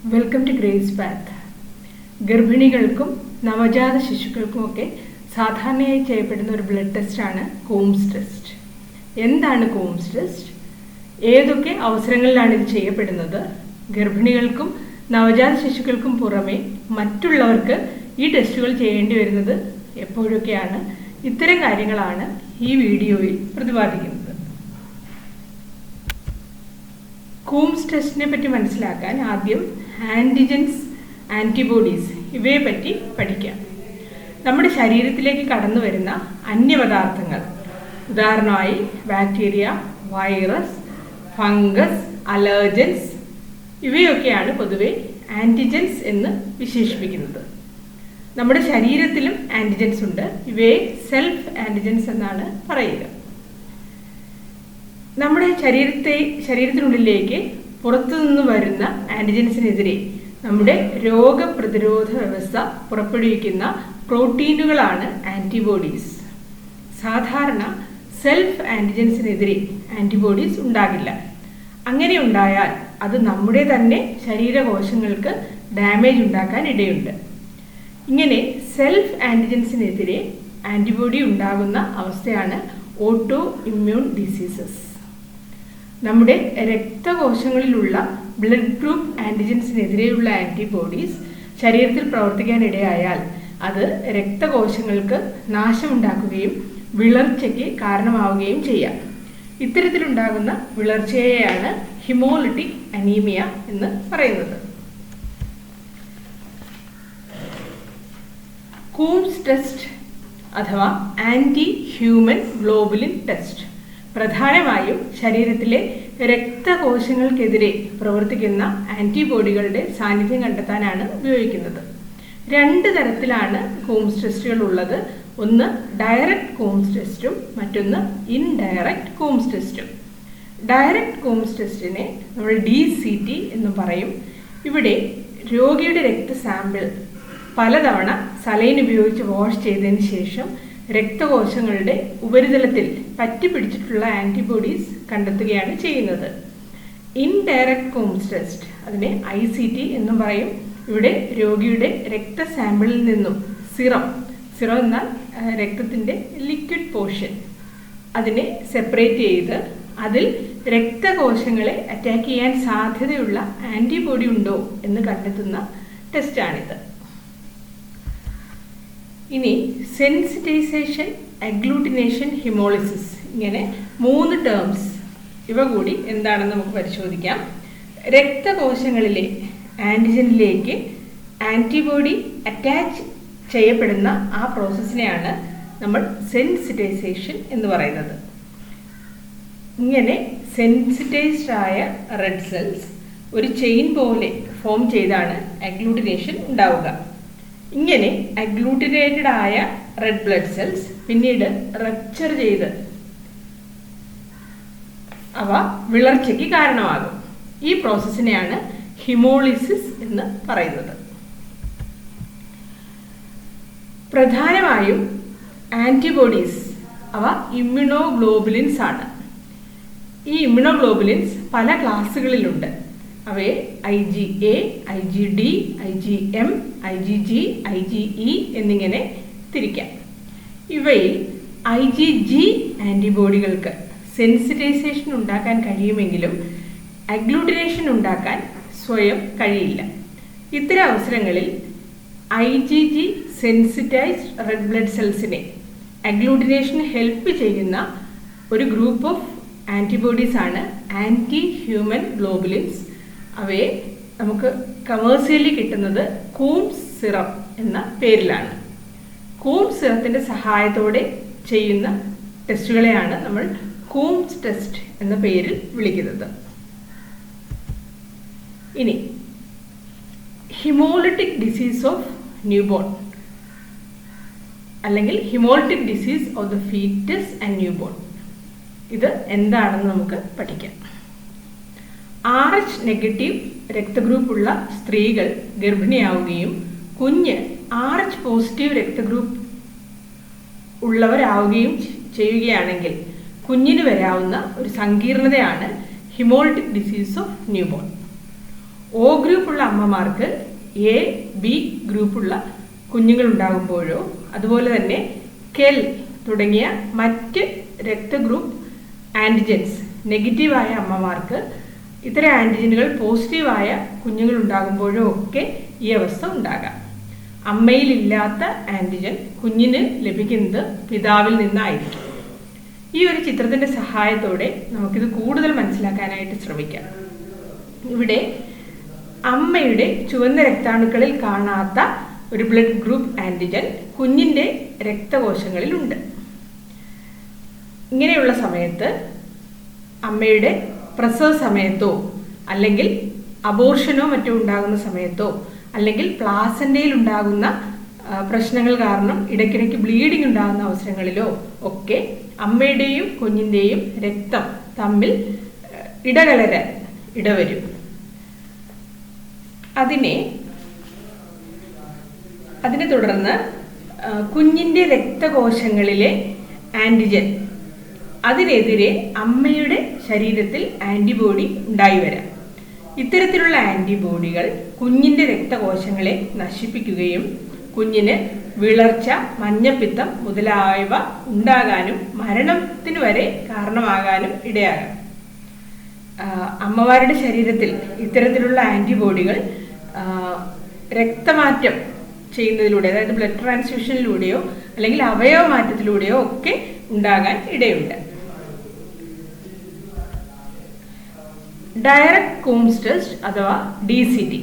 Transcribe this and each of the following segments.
Welcome to grace path. ഗർഭിണികൾക്കും നവജാത ശിശുക്കൾക്കുമൊക്കെ സാധാരണയായി ചെയ്യപ്പെടുന്ന ഒരു ബ്ലഡ് ടെസ്റ്റാണ് കൂംസ് ടെസ്റ്റ്. എന്താണ് കൂംസ് ടെസ്റ്റ്? ഏതൊക്കെ അവസരങ്ങളിലാണ് ഇത് ചെയ്യപ്പെടുന്നത്? ഗർഭിണികൾക്കും നവജാത ശിശുക്കൾക്കും പുറമെ മറ്റുള്ളവർക്ക് ഈ ടെസ്റ്റുകൾ ചെയ്യേണ്ടി വരുന്നത് എപ്പോഴൊക്കെയാണ്? ഇത്തരം കാര്യങ്ങളാണ് ഈ വീഡിയോയിൽ പ്രതിപാദിക്കുന്നത്. കൂംസ് ടെസ്റ്റിനെ പറ്റി മനസ്സിലാക്കാൻ ആദ്യം ആൻറ്റിജൻസ്, ആൻറ്റിബോഡീസ് ഇവയെ പറ്റി പഠിക്കാം. നമ്മുടെ ശരീരത്തിലേക്ക് കടന്നു വരുന്ന അന്യപദാർത്ഥങ്ങൾ, ഉദാഹരണമായി ബാക്ടീരിയ, വൈറസ്, ഫംഗസ്, അലർജൻസ് ഇവയൊക്കെയാണ് പൊതുവെ ആൻറ്റിജൻസ് എന്ന് വിശേഷിപ്പിക്കുന്നത്. നമ്മുടെ ശരീരത്തിലും ആൻറ്റിജൻസ് ഉണ്ട്. ഇവയെ സെൽഫ് ആൻറ്റിജൻസ് എന്നാണ് പറയുക. നമ്മുടെ ശരീരത്തിനുള്ളിലേക്ക് പുറത്തുനിന്ന് വരുന്ന ആൻറ്റിജൻസിനെതിരെ നമ്മുടെ രോഗപ്രതിരോധ വ്യവസ്ഥ പുറപ്പെടുവിക്കുന്ന പ്രോട്ടീനുകളാണ് ആൻറ്റിബോഡീസ്. സാധാരണ സെൽഫ് ആൻറ്റിജൻസിനെതിരെ ആൻറ്റിബോഡീസ് ഉണ്ടാകില്ല. അങ്ങനെ ഉണ്ടായാൽ അത് നമ്മുടെ തന്നെ ശരീരകോശങ്ങൾക്ക് ഡാമേജ് ഉണ്ടാക്കാൻ ഇടയുണ്ട്. ഇങ്ങനെ സെൽഫ് ആൻറ്റിജൻസിനെതിരെ ആൻറ്റിബോഡി ഉണ്ടാകുന്ന അവസ്ഥയാണ് ഓട്ടോ ഇമ്മ്യൂൺ ഡിസീസസ്. നമ്മുടെ രക്തകോശങ്ങളിലുള്ള ബ്ലഡ് ഗ്രൂപ്പ് ആൻറ്റിജൻസിനെതിരെയുള്ള ആൻറ്റിബോഡീസ് ശരീരത്തിൽ പ്രവർത്തിക്കാനിടയായാൽ അത് രക്തകോശങ്ങൾക്ക് നാശമുണ്ടാക്കുകയും വിളർച്ചയ്ക്ക് കാരണമാവുകയും ചെയ്യാം. ഇത്തരത്തിലുണ്ടാകുന്ന വിളർച്ചയെയാണ് ഹിമോലിറ്റിക് അനീമിയ എന്ന് പറയുന്നത്. കൂംസ് ടെസ്റ്റ് അഥവാ ആൻറ്റി ഹ്യൂമൻ ഗ്ലോബുലിൻ ടെസ്റ്റ് പ്രധാനമായും ശരീരത്തിലെ രക്തകോശങ്ങൾക്കെതിരെ പ്രവർത്തിക്കുന്ന ആൻറ്റിബോഡികളുടെ സാന്നിധ്യം കണ്ടെത്താനാണ് ഉപയോഗിക്കുന്നത്. രണ്ട് തരത്തിലാണ് കൂംസ് ടെസ്റ്റുകൾ ഉള്ളത്. ഒന്ന് ഡയറക്റ്റ് കൂംസ് ടെസ്റ്റും മറ്റൊന്ന് ഇൻഡയറക്റ്റ് കൂംസ് ടെസ്റ്റും. ഡയറക്റ്റ് കൂംസ് ടെസ്റ്റിനെ നമ്മൾ DCT എന്ന് പറയും. ഇവിടെ രോഗിയുടെ രക്തസാമ്പിൾ പലതവണ സലൈൻ ഉപയോഗിച്ച് വാഷ് ചെയ്തതിന് ശേഷം രക്തകോശങ്ങളുടെ ഉപരിതലത്തിൽ പറ്റിപ്പിടിച്ചിട്ടുള്ള ആൻറ്റിബോഡീസ് കണ്ടെത്തുകയാണ് ചെയ്യുന്നത്. ഇൻഡയറക്റ്റ് കൂംസ് ടെസ്റ്റ്, അതിനെ ICT എന്നും പറയും. ഇവിടെ രോഗിയുടെ രക്തസാമ്പിളിൽ നിന്നും സിറം എന്നാൽ രക്തത്തിൻ്റെ ലിക്വിഡ് പോർഷൻ, അതിനെ സെപ്പറേറ്റ് ചെയ്ത് അതിൽ രക്തകോശങ്ങളെ അറ്റാക്ക് ചെയ്യാൻ സാധ്യതയുള്ള ആൻറ്റിബോഡി ഉണ്ടോ എന്ന് കണ്ടെത്തുന്ന ടെസ്റ്റാണിത്. ഇനി സെൻസിറ്റൈസേഷൻ, അഗ്ലൂട്ടിനേഷൻ, ഹിമോളിസിസ്, ഇങ്ങനെ 3 ടേംസ്. ഇവ കൂടി എന്താണെന്ന് നമുക്ക് പരിശോധിക്കാം. രക്തകോശങ്ങളിലെ ആൻറ്റിജനിലേക്ക് ആൻറ്റിബോഡി അറ്റാച്ച് ചെയ്യപ്പെടുന്ന ആ പ്രോസസ്സിനെയാണ് നമ്മൾ സെൻസിറ്റൈസേഷൻ എന്ന് പറയുന്നത്. ഇങ്ങനെ സെൻസിറ്റൈസ്ഡ് ആയ റെഡ് സെൽസ് ഒരു ചെയിൻ പോലെ ഫോം ചെയ്താണ് അഗ്ലൂട്ടിനേഷൻ ഉണ്ടാവുക. ഇങ്ങനെ അഗ്ലൂട്ടിനേറ്റഡ് ആയ റെഡ് ബ്ലഡ് സെൽസ് പിന്നീട് റപ്ചർ ചെയ്ത് അവ വിളർച്ചയ്ക്ക് കാരണമാകും. ഈ പ്രോസസ്സിനെയാണ് ഹിമോളിസിസ് എന്ന് പറയുന്നത്. പ്രധാനമായും ആൻറ്റിബോഡീസ് അവ ഇമ്മ്യൂണോഗ്ലോബുലിൻസ് ആണ്. ഈ ഇമ്മ്യൂണോഗ്ലോബുലിൻസ് പല ക്ലാസ്സുകളിലുണ്ട്. അവയെ IgA, IgD, IgM, IgG, IgE എന്നിങ്ങനെ തിരിക്കാം. ഇവയിൽ IgG ആൻറ്റിബോഡികൾക്ക് സെൻസിറ്റൈസേഷൻ ഉണ്ടാക്കാൻ കഴിയുമെങ്കിലും അഗ്ലൂട്ടിനേഷൻ ഉണ്ടാക്കാൻ സ്വയം കഴിയില്ല. ഇത്തരം അവസരങ്ങളിൽ IgG സെൻസിറ്റൈസ്ഡ് റെഡ് ബ്ലഡ് സെൽസിനെ അഗ്ലൂട്ടിനേഷന് ഹെൽപ്പ് ചെയ്യുന്ന ഒരു ഗ്രൂപ്പ് ഓഫ് ആൻറ്റിബോഡീസ് ആണ് ആൻറ്റി ഹ്യൂമൻ ഗ്ലോബുലിൻസ്. അവയെ നമുക്ക് കമേഴ്സ്യലി കിട്ടുന്നത് കൂംസ് സിറം എന്ന പേരിലാണ്. കൂംസ് സിറത്തിൻ്റെ സഹായത്തോടെ ചെയ്യുന്ന ടെസ്റ്റുകളെയാണ് നമ്മൾ കൂംസ് ടെസ്റ്റ് എന്ന പേരിൽ വിളിക്കുന്നത്. ഇനി ഹിമോലിറ്റിക് ഡിസീസ് ഓഫ് ന്യൂബോൺ അല്ലെങ്കിൽ haemolytic disease of the foetus and newborn, ഇത് എന്താണെന്ന് നമുക്ക് പഠിക്കാം. RH നെഗറ്റീവ് രക്തഗ്രൂപ്പുള്ള സ്ത്രീകൾ ഗർഭിണിയാവുകയും കുഞ്ഞ് RH പോസിറ്റീവ് രക്തഗ്രൂപ്പ് ഉള്ളവരാവുകയും ചെയ്യുകയാണെങ്കിൽ കുഞ്ഞിന് വരാവുന്ന ഒരു സങ്കീർണതയാണ് ഹിമോളിറ്റിക് ഡിസീസ് ഓഫ് ന്യൂബോൺ. ഒ ഗ്രൂപ്പുള്ള അമ്മമാർക്ക് എ ബി ഗ്രൂപ്പുള്ള കുഞ്ഞുങ്ങൾ ഉണ്ടാകുമ്പോഴോ അതുപോലെ തന്നെ കെൽ തുടങ്ങിയ മറ്റ് രക്തഗ്രൂപ്പ് ആൻറ്റിജൻസ് നെഗറ്റീവായ അമ്മമാർക്ക് ഇത്തരം ആൻറ്റിജനുകൾ പോസിറ്റീവായ കുഞ്ഞുങ്ങൾ ഉണ്ടാകുമ്പോഴോ ഒക്കെ ഈ അവസ്ഥ ഉണ്ടാകാം. അമ്മയിലില്ലാത്ത ആൻറ്റിജൻ കുഞ്ഞിന് ലഭിക്കുന്നത് പിതാവിൽ നിന്നായിരിക്കും. ഈ ഒരു ചിത്രത്തിൻ്റെ സഹായത്തോടെ നമുക്കിത് കൂടുതൽ മനസ്സിലാക്കാനായിട്ട് ശ്രമിക്കാം. ഇവിടെ അമ്മയുടെ ചുവന്ന രക്താണുക്കളിൽ കാണാത്ത ഒരു ബ്ലഡ് ഗ്രൂപ്പ് ആൻറ്റിജൻ കുഞ്ഞിൻ്റെ രക്തകോശങ്ങളിലുണ്ട്. ഇങ്ങനെയുള്ള സമയത്ത് അമ്മയുടെ പ്രസവ സമയത്തോ അല്ലെങ്കിൽ അബോർഷനോ മറ്റോ ഉണ്ടാകുന്ന സമയത്തോ അല്ലെങ്കിൽ പ്ലാസൻ്റയിൽ ഉണ്ടാകുന്ന പ്രശ്നങ്ങൾ കാരണം ഇടയ്ക്കിടയ്ക്ക് ബ്ലീഡിംഗ് ഉണ്ടാകുന്ന അവസരങ്ങളിലോ ഒക്കെ അമ്മയുടെയും കുഞ്ഞിൻ്റെയും രക്തം തമ്മിൽ ഇടകലരാൻ ഇടവരും. അതിനെ തുടർന്ന് കുഞ്ഞിൻ്റെ രക്തകോശങ്ങളിലെ ആൻറ്റിജൻ അതിനെതിരെ അമ്മയുടെ ശരീരത്തിൽ ആൻറ്റിബോഡി ഉണ്ടായി വരാം. ഇത്തരത്തിലുള്ള ആൻറ്റിബോഡികൾ കുഞ്ഞിൻ്റെ രക്തകോശങ്ങളെ നശിപ്പിക്കുകയും കുഞ്ഞിന് വിളർച്ച, മഞ്ഞപ്പിത്തം മുതലായവ ഉണ്ടാകാനും മരണത്തിന് വരെ കാരണമാകാനും ഇടയാകാം. അമ്മമാരുടെ ശരീരത്തിൽ ഇത്തരത്തിലുള്ള ആൻറ്റിബോഡികൾ രക്തമാറ്റം ചെയ്യുന്നതിലൂടെ, അതായത് ബ്ലഡ് ട്രാൻസ്ഫ്യൂഷനിലൂടെയോ അല്ലെങ്കിൽ അവയവ മാറ്റത്തിലൂടെയോ ഒക്കെ ഉണ്ടാകാൻ ഇടയുണ്ട്. ഡയറക്റ്റ് കൂംസ് ടെസ്റ്റ് അഥവാ DCT.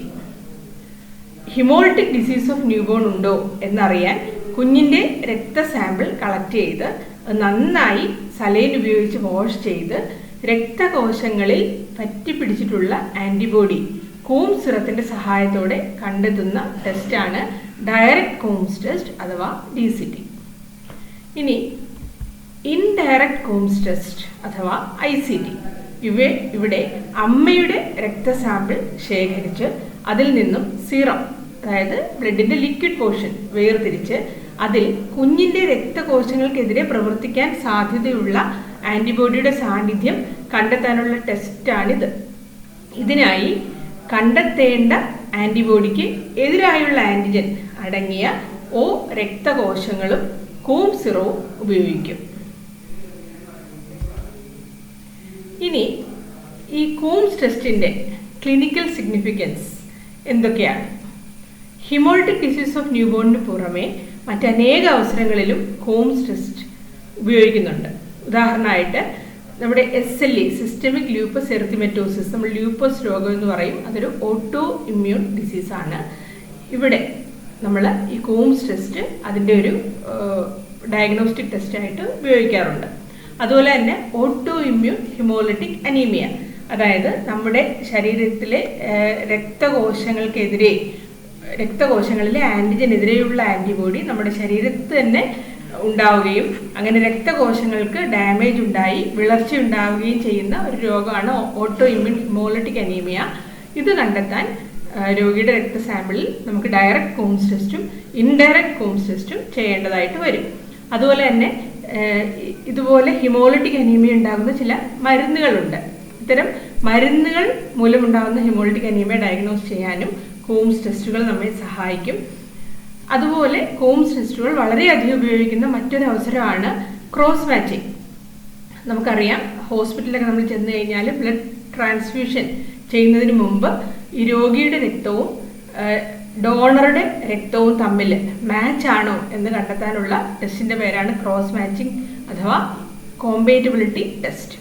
ഹിമോളിറ്റിക് ഡിസീസ് ഓഫ് ന്യൂബോൺ ഉണ്ടോ എന്നറിയാൻ കുഞ്ഞിൻ്റെ രക്തസാമ്പിൾ കളക്ട് ചെയ്ത് നന്നായി സലൈൻ ഉപയോഗിച്ച് വാഷ് ചെയ്ത് രക്തകോശങ്ങളിൽ പറ്റിപ്പിടിച്ചിട്ടുള്ള ആൻറ്റിബോഡി കൂംസ് സിറത്തിൻ്റെ സഹായത്തോടെ കണ്ടെത്തുന്ന ടെസ്റ്റാണ് ഡയറക്റ്റ് കൂംസ് ടെസ്റ്റ് അഥവാ DCT. ഇനി ഇൻഡയറക്റ്റ് കൂംസ് ടെസ്റ്റ് അഥവാ ICT. ഇവിടെ അമ്മയുടെ രക്തസാമ്പിൾ ശേഖരിച്ച് അതിൽ നിന്നും സീറം, അതായത് ബ്ലഡിൻ്റെ ലിക്വിഡ് പോർഷൻ വേർതിരിച്ച് അതിൽ കുഞ്ഞിൻ്റെ രക്തകോശങ്ങൾക്കെതിരെ പ്രവർത്തിക്കാൻ സാധ്യതയുള്ള ആൻറ്റിബോഡിയുടെ സാന്നിധ്യം കണ്ടെത്താനുള്ള ടെസ്റ്റാണിത്. ഇതിനായി കണ്ടെത്തേണ്ട ആൻറ്റിബോഡിക്ക് എതിരായുള്ള ആൻറ്റിജൻ അടങ്ങിയ O രക്തകോശങ്ങളും കൂംസ് സിറവും ഉപയോഗിക്കും. ഇനി ഈ കൂംസ് ടെസ്റ്റിൻ്റെ ക്ലിനിക്കൽ സിഗ്നിഫിക്കൻസ് എന്തൊക്കെയാണ്? ഹിമോളിറ്റിക് ഡിസീസ് ഓഫ് ന്യൂബോണിന് പുറമെ മറ്റനേക അവസരങ്ങളിലും കൂംസ് ടെസ്റ്റ് ഉപയോഗിക്കുന്നുണ്ട്. ഉദാഹരണമായിട്ട് നമ്മുടെ SLE, സിസ്റ്റമിക് ലൂപ്പസ് എറിത്തിമെറ്റോസിസ്, നമ്മൾ ലൂപ്പസ് രോഗം എന്ന് പറയും, അതൊരു ഓട്ടോ ഇമ്മ്യൂൺ ഡിസീസാണ്. ഇവിടെ നമ്മൾ ഈ കൂംസ് ടെസ്റ്റ് അതിൻ്റെ ഒരു ഡയഗ്നോസ്റ്റിക് ടെസ്റ്റായിട്ട് ഉപയോഗിക്കാറുണ്ട്. അതുപോലെ തന്നെ ഓട്ടോ ഇമ്മ്യൂൺ ഹിമോലിറ്റിക് അനീമിയ, അതായത് നമ്മുടെ ശരീരത്തിലെ രക്തകോശങ്ങളിലെ ആൻറ്റിജനെതിരെയുള്ള ആൻറ്റിബോഡി നമ്മുടെ ശരീരത്തിൽ തന്നെ ഉണ്ടാവുകയും അങ്ങനെ രക്തകോശങ്ങൾക്ക് ഡാമേജ് ഉണ്ടായി വിളർച്ച ഉണ്ടാവുകയും ചെയ്യുന്ന ഒരു രോഗമാണ് ഓട്ടോ ഇമ്മ്യൂൺ ഹിമോലിറ്റിക് അനീമിയ. ഇത് കണ്ടെത്താൻ രോഗിയുടെ രക്തസാമ്പിളിൽ നമുക്ക് ഡയറക്റ്റ് കൂംസ് ടെസ്റ്റും ഇൻഡയറക്റ്റ് കൂംസ് ടെസ്റ്റും ചെയ്യേണ്ടതായിട്ട് വരും. അതുപോലെ തന്നെ ഇതുപോലെ ഹിമോളിറ്റിക് അനീമിയ ഉണ്ടാകുന്ന ചില മരുന്നുകളുണ്ട്. ഇത്തരം മരുന്നുകൾ മൂലമുണ്ടാകുന്ന ഹിമോളിറ്റിക് അനീമിയ ഡയഗ്നോസ് ചെയ്യാനും കൂംസ് ടെസ്റ്റുകൾ നമ്മെ സഹായിക്കും. അതുപോലെ കൂംസ് ടെസ്റ്റുകൾ വളരെയധികം ഉപയോഗിക്കുന്ന മറ്റൊരു അവസരമാണ് ക്രോസ് മാച്ചിങ്. നമുക്കറിയാം, ഹോസ്പിറ്റലിലൊക്കെ നമ്മൾ ചെന്ന് കഴിഞ്ഞാൽ ബ്ലഡ് ട്രാൻസ്ഫ്യൂഷൻ ചെയ്യുന്നതിന് മുമ്പ് ഈ രോഗിയുടെ രക്തവും ഡോണറുടെ രക്തവും തമ്മിൽ മാച്ച് ആണോ എന്ന് കണ്ടെത്താനുള്ള ടെസ്റ്റിൻ്റെ പേരാണ് ക്രോസ് മാച്ചിങ് അഥവാ കോമ്പാറ്റിബിലിറ്റി ടെസ്റ്റ്.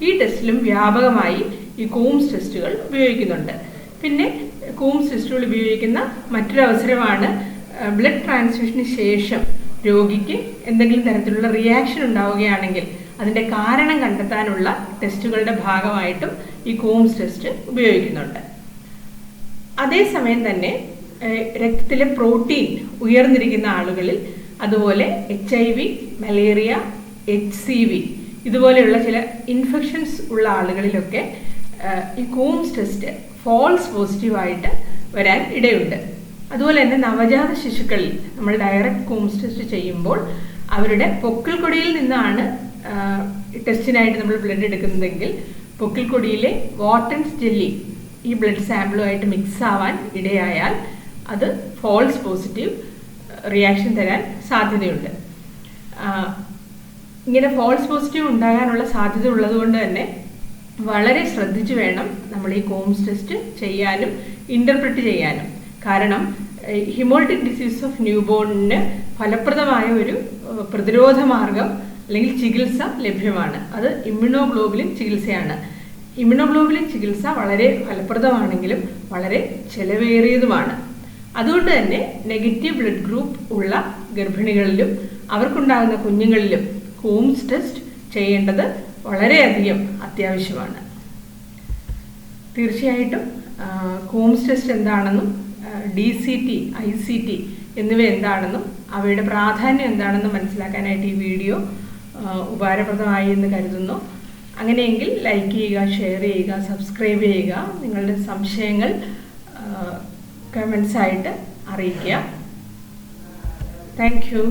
ഈ ടെസ്റ്റിലും വ്യാപകമായി ഈ കൂംസ് ടെസ്റ്റുകൾ ഉപയോഗിക്കുന്നുണ്ട്. പിന്നെ കൂംസ് ടെസ്റ്റുകൾ ഉപയോഗിക്കുന്ന മറ്റൊരു അവസരമാണ് ബ്ലഡ് ട്രാൻസ്ഫ്യൂഷന് ശേഷം രോഗിക്ക് എന്തെങ്കിലും തരത്തിലുള്ള റിയാക്ഷൻ ഉണ്ടാവുകയാണെങ്കിൽ അതിൻ്റെ കാരണം കണ്ടെത്താനുള്ള ടെസ്റ്റുകളുടെ ഭാഗമായിട്ടും ഈ കൂംസ് ടെസ്റ്റ് ഉപയോഗിക്കുന്നുണ്ട്. അതേസമയം തന്നെ രക്തത്തിലെ പ്രോട്ടീൻ ഉയർന്നിരിക്കുന്ന ആളുകളിൽ, അതുപോലെ HIV, മലേറിയ, HCV ഇതുപോലെയുള്ള ചില ഇൻഫെക്ഷൻസ് ഉള്ള ആളുകളിലൊക്കെ ഈ കൂംസ് ടെസ്റ്റ് ഫോൾസ് പോസിറ്റീവായിട്ട് വരാൻ ഇടയുണ്ട്. അതുപോലെ തന്നെ നവജാത ശിശുക്കളിൽ നമ്മൾ ഡയറക്റ്റ് കൂംസ് ടെസ്റ്റ് ചെയ്യുമ്പോൾ അവരുടെ പൊക്കിൾക്കൊടിയിൽ നിന്നാണ് ടെസ്റ്റിനായിട്ട് നമ്മൾ ബ്ലഡ് എടുക്കുന്നതെങ്കിൽ പൊക്കിൾക്കൊടിയിലെ വാട്ടൻസ് ജെല്ലി ഈ ബ്ലഡ് സാമ്പിളുമായിട്ട് മിക്സ് ആവാൻ ഇടയായാൽ അത് ഫോൾസ് പോസിറ്റീവ് റിയാക്ഷൻ തരാൻ സാധ്യതയുണ്ട്. ഇങ്ങനെ ഫോൾസ് പോസിറ്റീവ് ഉണ്ടാകാനുള്ള സാധ്യത ഉള്ളതുകൊണ്ട് തന്നെ വളരെ ശ്രദ്ധിച്ചു വേണം നമ്മൾ ഈ കോംസ് ടെസ്റ്റ് ചെയ്യാനും ഇൻ്റർപ്രറ്റ് ചെയ്യാനും. കാരണം ഹിമോളിറ്റിക് ഡിസീസ് ഓഫ് ന്യൂബോണിന് ഫലപ്രദമായ ഒരു പ്രതിരോധ മാർഗം അല്ലെങ്കിൽ ചികിത്സ ലഭ്യമാണ്. അത് ഇമ്മ്യൂണോഗ്ലോബുലിൻ ചികിത്സയാണ്. ഇമ്മ്യൂണോഗ്ലോബുലിൻ ചികിത്സ വളരെ ഫലപ്രദമാണെങ്കിലും വളരെ ചെലവേറിയതുമാണ്. അതുകൊണ്ട് തന്നെ നെഗറ്റീവ് ബ്ലഡ് ഗ്രൂപ്പ് ഉള്ള ഗർഭിണികളിലും അവർക്കുണ്ടാകുന്ന കുഞ്ഞുങ്ങളിലും കോംസ് ടെസ്റ്റ് ചെയ്യേണ്ടത് വളരെയധികം അത്യാവശ്യമാണ്. തീർച്ചയായിട്ടും കോംസ് ടെസ്റ്റ് എന്താണെന്നും DCT, ICT എന്നിവ എന്താണെന്നും അവയുടെ പ്രാധാന്യം എന്താണെന്നും മനസ്സിലാക്കാനായിട്ട് ഈ വീഡിയോ ഉപകാരപ്രദമായി എന്ന് കരുതുന്നു. അങ്ങനെയെങ്കിൽ ലൈക്ക് ചെയ്യുക, ഷെയർ ചെയ്യുക, സബ്സ്ക്രൈബ് ചെയ്യുക. നിങ്ങളുടെ സംശയങ്ങൾ കമൻസായിട്ട് അറിയിക്കുക. Thank you.